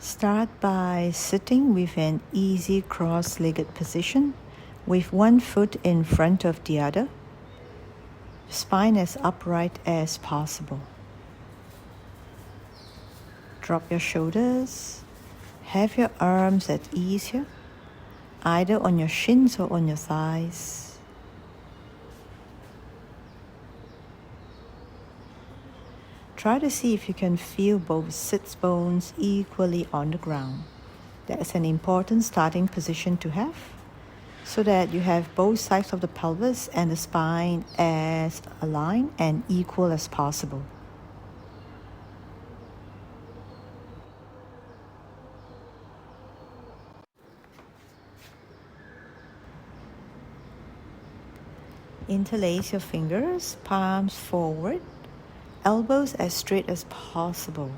Start by sitting with an easy cross-legged position with one foot in front of the other, spine as upright as possible. Drop your shoulders, have your arms at ease here, either on your shins or on your thighs. Try to see if you can feel both sits bones equally on the ground. That's an important starting position to have, so that you have both sides of the pelvis and the spine as aligned and equal as possible. Interlace your fingers, palms forward, elbows as straight as possible.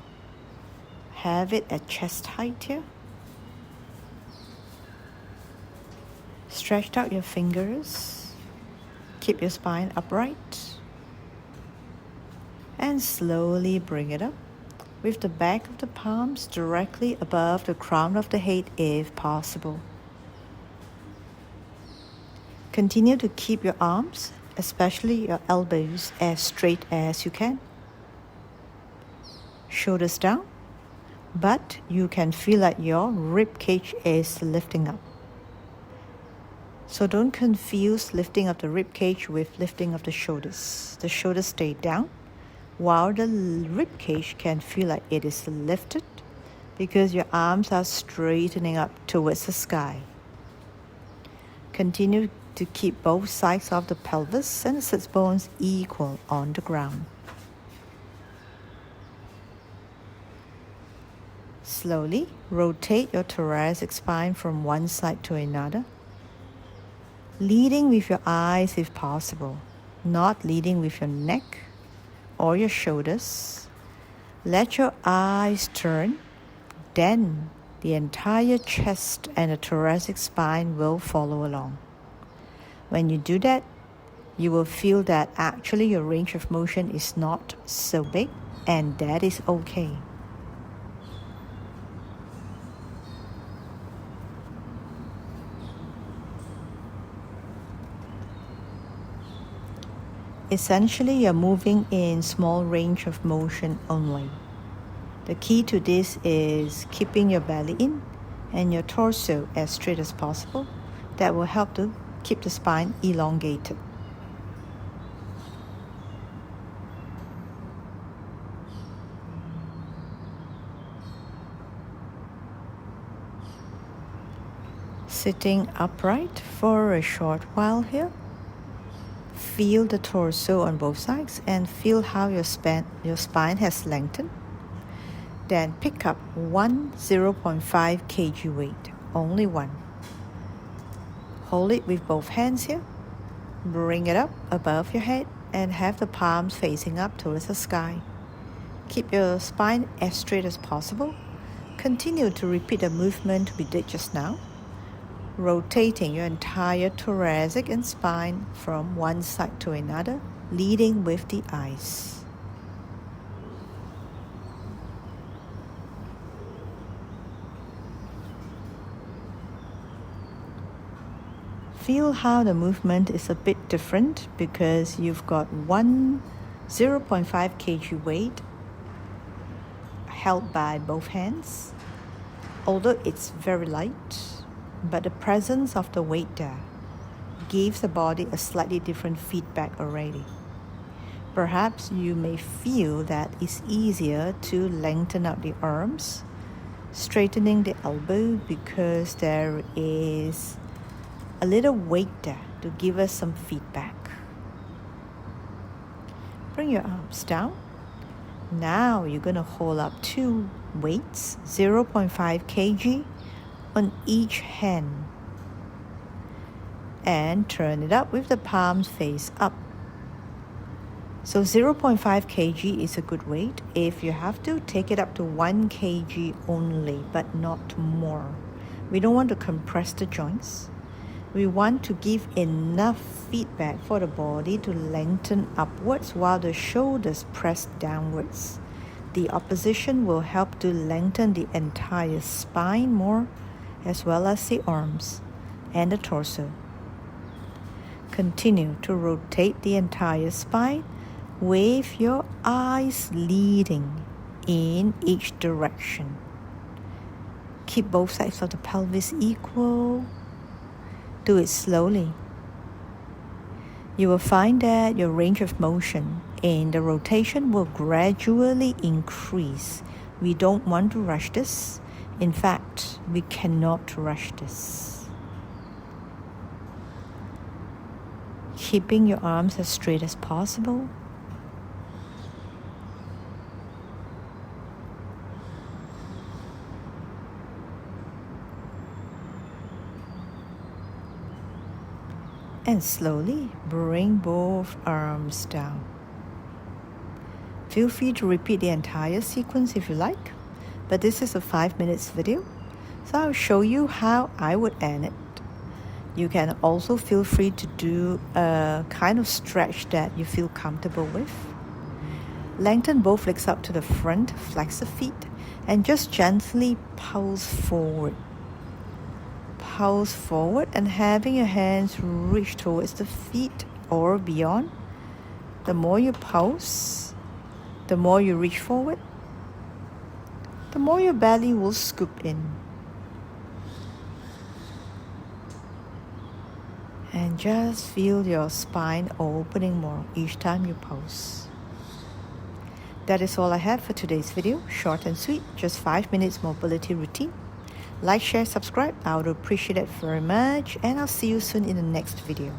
Have it at chest height here. Stretch out your fingers. Keep your spine upright. And slowly bring it up with the back of the palms directly above the crown of the head if possible. Continue to keep your arms, especially your elbows, as straight as you can. Shoulders down, but you can feel that your rib cage is lifting up. So don't confuse lifting of the rib cage with lifting of the shoulders. The shoulders stay down, while the rib cage can feel like it is lifted because your arms are straightening up towards the sky. Continue to keep both sides of the pelvis and the sits bones equal on the ground. Slowly rotate your thoracic spine from one side to another, leading with your eyes if possible, not leading with your neck or your shoulders. Let your eyes turn, then the entire chest and the thoracic spine will follow along. When you do that, you will feel that actually your range of motion is not so big, and that is okay. Essentially, you're moving in small range of motion only. The key to this is keeping your belly in and your torso as straight as possible. That will help to keep the spine elongated. Sitting upright for a short while here. Feel the torso on both sides and feel how your spine has lengthened. Then pick up 0.5 kg weight, only one. Hold it with both hands here. Bring it up above your head and have the palms facing up towards the sky. Keep your spine as straight as possible. Continue to repeat the movement we did just now, rotating your entire thoracic and spine from one side to another, leading with the eyes. Feel how the movement is a bit different because you've got 0.5 kg weight held by both hands. Although it's very light, but the presence of the weight there gives the body a slightly different feedback already. Perhaps you may feel that it's easier to lengthen up the arms, straightening the elbow because there is a little weight there to give us some feedback. Bring your arms down. Now you're going to hold up two weights, 0.5 kg on each hand, and turn it up with the palms face up. So 0.5 kg is a good weight. If you have to, take it up to 1 kg only, but not more. We don't want to compress the joints. We want to give enough feedback for the body to lengthen upwards while the shoulders press downwards. The opposition will help to lengthen the entire spine more, as well as the arms and the torso. Continue to rotate the entire spine with your eyes leading in each direction. Keep both sides of the pelvis equal. Do it slowly. You will find that your range of motion and the rotation will gradually increase. We don't want to rush this. In fact, we cannot rush this. Keeping your arms as straight as possible. And slowly bring both arms down. Feel free to repeat the entire sequence if you like, but this is a 5 minutes video, so I'll show you how I would end it. You can also feel free to do a kind of stretch that you feel comfortable with. Lengthen both legs up to the front, flex the feet, and just gently pulse forward. Pulse forward and having your hands reach towards the feet or beyond. The more you pulse, the more you reach forward, the more your belly will scoop in. And just feel your spine opening more each time you pulse. That is all I have for today's video. Short and sweet, just 5 minutes mobility routine. Like, share, subscribe. I would appreciate it very much, and I'll see you soon in the next video.